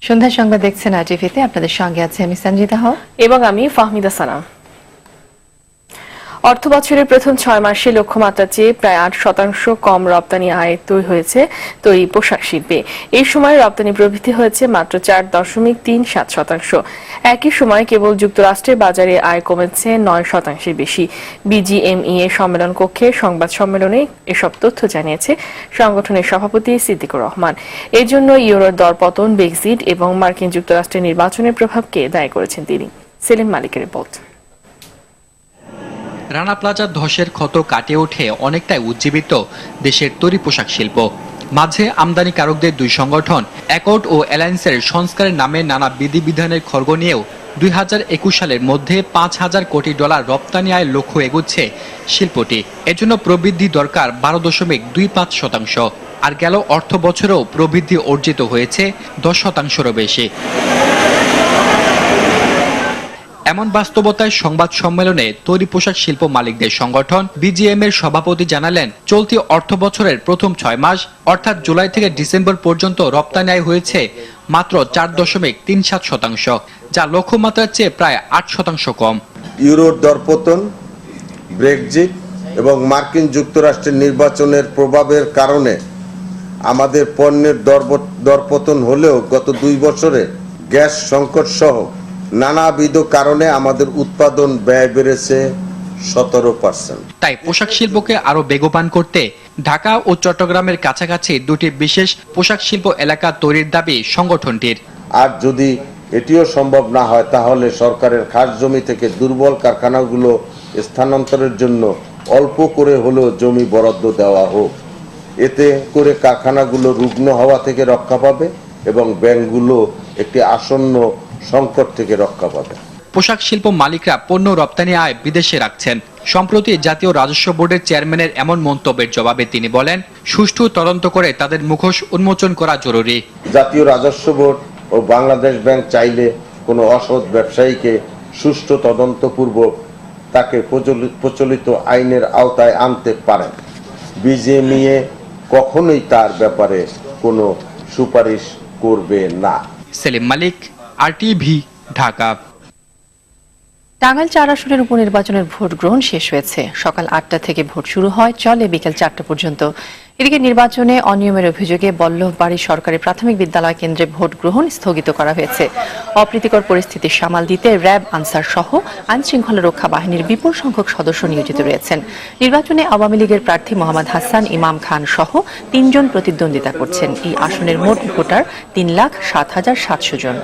সন্ধ্যার সংবাদ দেখছেন আরটিভিতে। আপনাদের সঙ্গে আছে আমি সঞ্জিতা হক এবং আমি ফাহমিদা সানা। অর্থ বছরের প্রথম 6 মাসে লক্ষ্যমাত্রার চেয়ে প্রায় 8% কম রপ্তানি আয় হয়েছে তৈরি পোশাক শিল্পে। এই সময় রপ্তানি প্রবৃদ্ধি হয়েছে মাত্র 4.37%। একই সময় কেবল যুক্তরাষ্ট্রের বাজারে আয় কমেছে 9% বেশি। বিজিএমইএ সম্মেলন কক্ষে সংবাদ সম্মেলনে এসব তথ্য জানিয়েছে সংগঠনের সভাপতি সিদ্দিকুর রহমান। এর জন্য ইউরোর দরপতন, ব্রেক্সিট এবং মার্কিন যুক্তরাষ্ট্রের নির্বাচনের প্রভাবকে দায়ী করেছেন তিনি। সেলিম মালিকের রিপোর্ট। রানা প্লাজার ধসের ক্ষত কাটিয়ে ওঠে অনেকটাই উজ্জীবিত দেশের তৈরি পোশাক শিল্প। মাঝে আমদানিকারকদের দুই সংগঠন অ্যাকর্ড ও অ্যালায়েন্সের সংস্কারের নামে নানা বিধিবিধানের খড়গ নিয়েও 2021 সালের মধ্যে $5,000 কোটি রপ্তানি আয়ের লক্ষ্য এগুচ্ছে শিল্পটি। এজন্য প্রবৃদ্ধি দরকার 12.25%। আর গেল অর্থ বছরেও প্রবৃদ্ধি অর্জিত হয়েছে 10%-রও বেশি। এমন বাস্তবতায় সংবাদ সম্মেলনে তৈরি পোশাক শিল্প মালিকদের সংগঠন বিজিএম এর সভাপতি জানালেন, চলতি অর্থ বছরের প্রথম 6 মাস অর্থাৎ জুলাই থেকে ডিসেম্বর পর্যন্ত রপ্তানি আয় হয়েছে মাত্র 4.37%, যা লক্ষ্যমাত্রার চেয়ে প্রায় 8% কম। ইউরোর দরপতন, ব্রেক্সিট এবং মার্কিন যুক্তরাষ্ট্রের নির্বাচনের প্রভাবের কারণে আমাদের পণ্যের দরপতন হলেও গত 2 বছরে গ্যাস সংকট সহ নানাবিধ কারণে আমাদের উৎপাদন ব্যয় বেড়েছে 17%। তাই পোশাক শিল্পকে আরো বেগবান করতে ঢাকা ও চট্টগ্রামের কাছাকাছি দুটি বিশেষ পোশাক শিল্প এলাকা তৈরির দাবি সংগঠনটির। আর যদি এটিও সম্ভব না হয় তাহলে সরকারের খাস জমি থেকে দুর্বল কারখানাগুলো স্থানান্তরের জন্য অল্প করে হলেও জমি বরাদ্দ দেওয়া হোক। এতে করে কারখানাগুলো রুগ্ন হওয়া থেকে রক্ষা পাবে এবং ব্যাংকগুলো একটি আসন্ন সংকট থেকে রক্ষা পাবে। পোশাক শিল্প মালিকরা পণ্য রপ্তানি আয় বিদেশে রাখছেন। সম্প্রতি জাতীয় রাজস্ব বোর্ডের চেয়ারম্যানের এমন মন্তব্যের জবাবে তিনি বলেন, সুষ্ঠু তদন্ত করে তাদের মুখোশ উন্মোচন করা জরুরি। জাতীয় রাজস্ব বোর্ড ও বাংলাদেশ ব্যাংক চাইলে কোনো অসৎ ব্যবসায়ীকে সুষ্ঠু তদন্তপূর্বক তাকে প্রচলিত আইনের আওতায় আনতে পারেন। বিজিএমইএ কখনোই তার ব্যাপারে কোনো সুপারিশ করবে না। সেলিম মালিক, আরটিভি, ঢাকা। টাঙ্গাইল 4 আসনের উপনির্বাচনের ভোট গ্রহণ শেষ হয়েছে। সকাল 8টা থেকে ভোট শুরু হয়, চলে বিকেল 4টা পর্যন্ত। এদিকে নির্বাচনে অনিয়মের অভিযোগে বল্লভবাড়ী সরকারি প্রাথমিক বিদ্যালয় কেন্দ্রে ভোট গ্রহণ স্থগিত করা হয়েছে। অপ্রীতিকর পরিস্থিতি সামাল দিতে র্যাব, আনসার সহ আইন শৃঙ্খলা রক্ষা বাহিনীর বিপুল সংখ্যক সদস্য নিয়োজিত রয়েছেন। নির্বাচনে আওয়ামী লীগের প্রার্থী মোহাম্মদ হাসান ইমাম খান সহ 3 জন প্রতিদ্বন্দ্বিতা করছেন। এই আসনের মোট ভোটার 3,07,700 জন।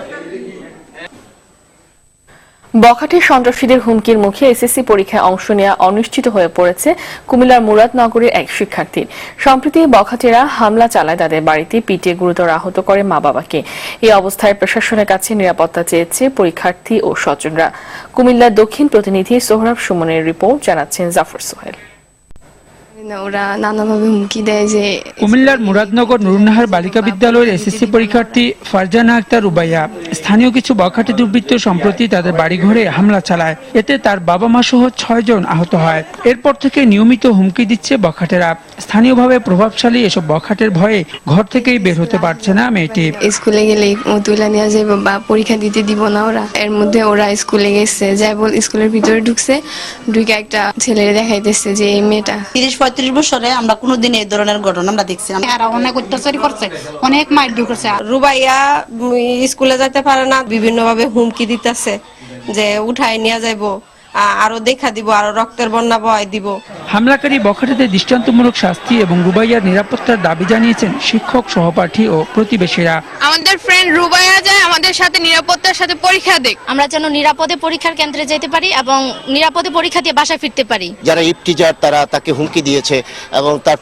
বখাটে সন্ত্রাসীদের হুমকির মুখে এসএসসি পরীক্ষায় অংশ নেওয়া অনিশ্চিত হয়ে পড়েছে কুমিল্লার মুরাদনগরের এক শিক্ষার্থীর। সম্প্রতি বখাটেরা হামলা চালায় তাদের বাড়িতে, পিটিয়ে গুরুতর আহত করে মা-বাবাকে। এই অবস্থায় প্রশাসনের কাছে নিরাপত্তা চেয়েছে পরীক্ষার্থী ও স্বজনরা। কুমিল্লার দক্ষিণ প্রতিনিধি সোহরাব সুমনের রিপোর্ট, জানাচ্ছেন জাফর সোহেল। ওরা নানাভাবে হুমকি দেয় যে কুমিল্লার মুরাদনগর নুরুন্নাহার বালিকা বিদ্যালয়ের এসএসসি পরীক্ষার্থী ফারজানা আক্তার রুবাইয়া স্থানীয় কিছু বখাটে দুর্বৃত্ত সম্প্রতি তাদের বাড়িঘরে হামলা চালায়। এতে তার বাবা মা সহ 6 জন আহত হয়। এরপর থেকে নিয়মিত হুমকি দিচ্ছে বখাটেরা। স্থানীয়ভাবে প্রভাবশালী এসব বখাটের ভয়ে ঘর থেকেই বের হতে পারছে না মেয়েটি। স্কুলে গেলে তুলে নিয়ে যাবে বা পরীক্ষা দিতে দিব না ওরা। এর মধ্যে ওরা স্কুলে গেছে, যাই বল স্কুলের ভিতরে ঢুকছে, ঢুকে একটা ছেলের দেখাইতেছে যে এই মেয়েটা। 30-35 বছরে আমরা কোনোদিন এই ধরনের ঘটনা আমরা দেখছি না। এরা অনেক অত্যাচারী করছে, অনেক মারধর করছে। রুবাইয়া স্কুলে যেতে পারে না, বিভিন্ন ভাবে হুমকি দিতেছে যে উঠাই নিয়ে যাইবো, আরো দেখা দিব, আরো রক্তের বন্যা বয় দিব। হামলাকারী বখাটেদের দৃষ্টান্তমূলক শাস্তি এবং রুবাইয়ার নিরাপত্তার দাবি জানিয়েছেন শিক্ষক, সহপাঠী ও প্রতিবেশীরা। আমাদের ফ্রেন্ড রুবাইয়া যায় আমাদের সাথে নিরাপত্তার সাথে পরীক্ষা দেখ, আমরা যেন নিরাপদে পরীক্ষার কেন্দ্রে যেতে পারি এবং নিরাপদে পরীক্ষা দিয়ে বাসায় ফিরতে পারি। যারা ইফতিজার তারা তাকে হুমকি দিয়েছে এবং তার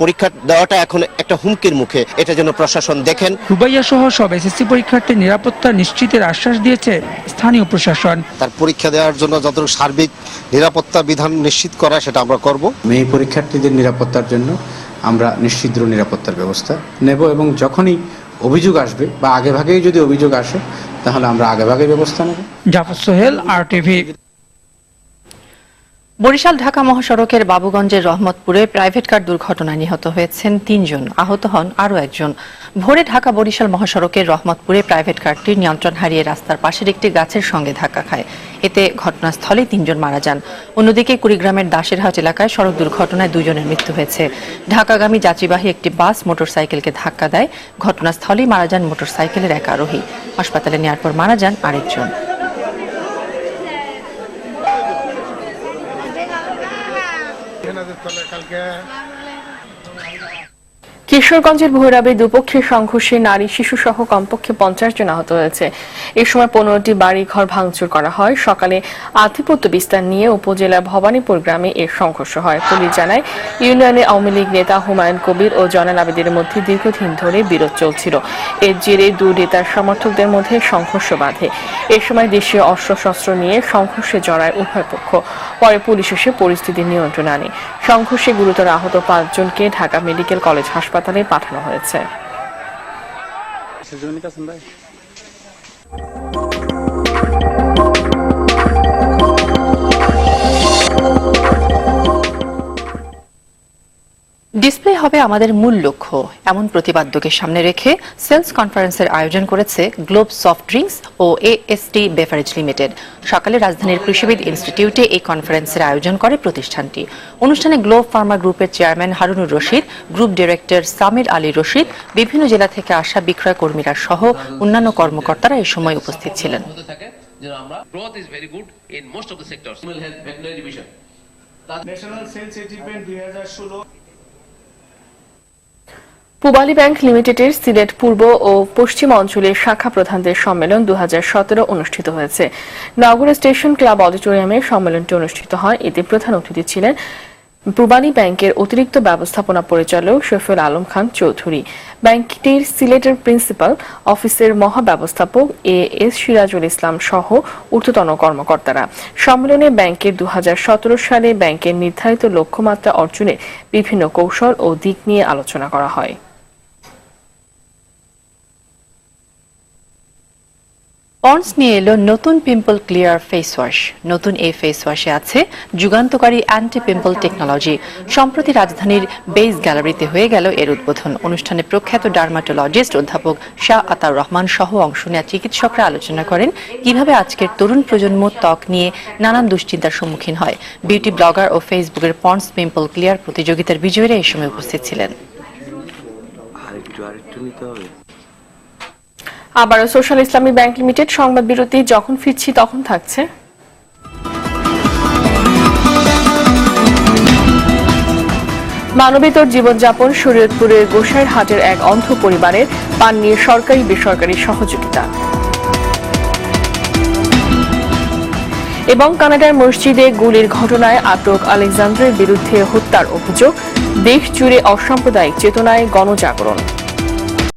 পরীক্ষা দেওয়াটা এখন একটা হুমকির মুখে, এটা যেন প্রশাসন দেখেন। রুবাইয়া সহ সব এসএসসি পরীক্ষার্থীর নিরাপত্তা নিশ্চিতের আশ্বাস দিয়েছে স্থানীয় প্রশাসন। তার পরীক্ষা দেওয়ার জন্য যতটুকু সার্বিক নিরাপত্তা বিধান নিশ্চিত করা সেটা আমরা করব। মেয়ে পরীক্ষার্থীদের নিরাপত্তার জন্য আমরা নিশ্চিত নিরাপত্তার ব্যবস্থা নেব এবং যখনই অভিযোগ আসবে বা আগেভাগেই যদি অভিযোগ আসে তাহলে আমরা আগেভাগে ব্যবস্থা নেব। জাফর সোহেল, আরটিভি। বরিশাল ঢাকা মহাসড়কের বাবুগঞ্জের রহমতপুরে প্রাইভেট কার দুর্ঘটনায় নিহত হয়েছেন ৩ জন, আহত হন আরও একজন। ভোরে ঢাকা বরিশাল মহাসড়কের রহমতপুরে প্রাইভেট কারটি নিয়ন্ত্রণ হারিয়ে রাস্তার পাশের একটি গাছের সঙ্গে ধাক্কা খায়। এতে ঘটনাস্থলেই ৩ জন মারা যান। অন্যদিকে কুড়িগ্রামের দাসেরহাট এলাকায় সড়ক দুর্ঘটনায় 2 জনের মৃত্যু হয়েছে। ঢাকাগামী যাত্রীবাহী একটি বাস মোটরসাইকেলকে ধাক্কা দেয়। ঘটনাস্থলেই মারা যান মোটরসাইকেলের এক আরোহী। হাসপাতালে নেওয়ার পর মারা যান আরেকজন। কিশোরগঞ্জের ভৈরবে দুপক্ষের সংঘর্ষে নারী শিশু সহ কমপক্ষে 50 জন আহত হয়েছে। এ সময় 15টি বাড়ি ঘর ভাঙচুর করা হয়। সকালে আধিপত্য বিস্তার নিয়ে উপজেলার ভবানীপুর গ্রামে এর সংঘর্ষ হয়। পুলিশ জানায়, ইউনিয়নের আওয়ামী লীগ নেতা হুমায়ুন কবির ও জয়নাল আবেদীনের মধ্যে দীর্ঘদিন ধরে বিরোধ চলছিল। এর জেরে দুই নেতার সমর্থকদের মধ্যে সংঘর্ষ বাধে। এ সময় দেশীয় অস্ত্রশস্ত্র নিয়ে সংঘর্ষে জড়ায় উভয় পক্ষ। পরে পুলিশ এসে পরিস্থিতি নিয়ন্ত্রণে আনে। সংঘর্ষে গুরুতর আহত 5 জনকে ঢাকা মেডিকেল কলেজ হাসপাতালে পাঠানো হয়েছে। ডিসপ্লে হবে আমাদের মূল লক্ষ্য, এমন প্রতিপাদ্যকে সামনে রেখে সেলস কনফারেন্সের আয়োজন করেছে গ্লোব সফট ড্রিঙ্কস ও এএসটি বেভারেজ লিমিটেড। সকালে রাজধানীর কৃষিবিদ ইনস্টিটিউটে এই কনফারেন্সের আয়োজন করে প্রতিষ্ঠানটি। অনুষ্ঠানে গ্লোব ফার্মা গ্রুপের chairman Harunur Rashid, group director Samir Ali Rashid, বিভিন্ন জেলা থেকে আসা বিক্রয় কর্মীরা সহ অন্যান্য কর্মকর্তারা এই সময় উপস্থিত ছিলেন। পূবালী ব্যাংক লিমিটেডের সিলেট পূর্ব ও পশ্চিম অঞ্চলের শাখা প্রধানদের সম্মেলন 2017 অনুষ্ঠিত হয়েছে। নগর স্টেশন ক্লাব অডিটোরিয়ামে সম্মেলনটি অনুষ্ঠিত হয়। এতে প্রধান অতিথি ছিলেন পূবালী ব্যাংকের অতিরিক্ত ব্যবস্থাপনা পরিচালক শফিউল আলম খান চৌধুরী, ব্যাংকটির সিলেটের প্রিন্সিপাল অফিসের মহাব্যবস্থাপক এএস সিরাজুল ইসলাম সহ ঊর্ধ্বতন কর্মকর্তারা। সম্মেলনে ব্যাংকের 2017 সালে ব্যাংকের নির্ধারিত লক্ষ্যমাত্রা অর্জনের বিভিন্ন কৌশল ও দিক নিয়ে আলোচনা করা হয়। পন্ডস নিয়ে এলো নতুন পিম্পল ক্লিয়ার ফেস ওয়াশ। নতুন এই ফেস ওয়াশে আছে যুগান্তকারী অ্যান্টি পিম্পল টেকনোলজি। সম্প্রতি রাজধানীর বেইজ গ্যালারিতে হয়ে গেল এর উদ্বোধন। অনুষ্ঠানে প্রখ্যাত ডার্মাটোলজিস্ট অধ্যাপক শাহ আতাউর রহমান সহ অংশ নেওয়া চিকিৎসকরা আলোচনা করেন কিভাবে আজকের তরুণ প্রজন্ম ত্বক নিয়ে নানান দুশ্চিন্তার সম্মুখীন হয়। বিউটি ব্লগার ও ফেসবুকের পন্ডস পিম্পল ক্লিয়ার প্রতিযোগিতার বিজয়ীরা এই সময় উপস্থিত ছিলেন। আবারও সোশ্যাল ইসলামী ব্যাংক লিমিটেড সংবাদ বিরতি। যখন ফিরছি তখন থাকছে মানবেতর জীবনযাপন, শরীয়তপুরের গোসাইরহাটের এক অন্ধ পরিবারের পান নিয়ে সরকারি বেসরকারি সহযোগিতা এবং কানাডার মসজিদে গুলির ঘটনায় আটক আলেকজান্ডারের বিরুদ্ধে হত্যার অভিযোগ। দেশ জুড়ে অসাম্প্রদায়িক চেতনায় গণজাগরণ।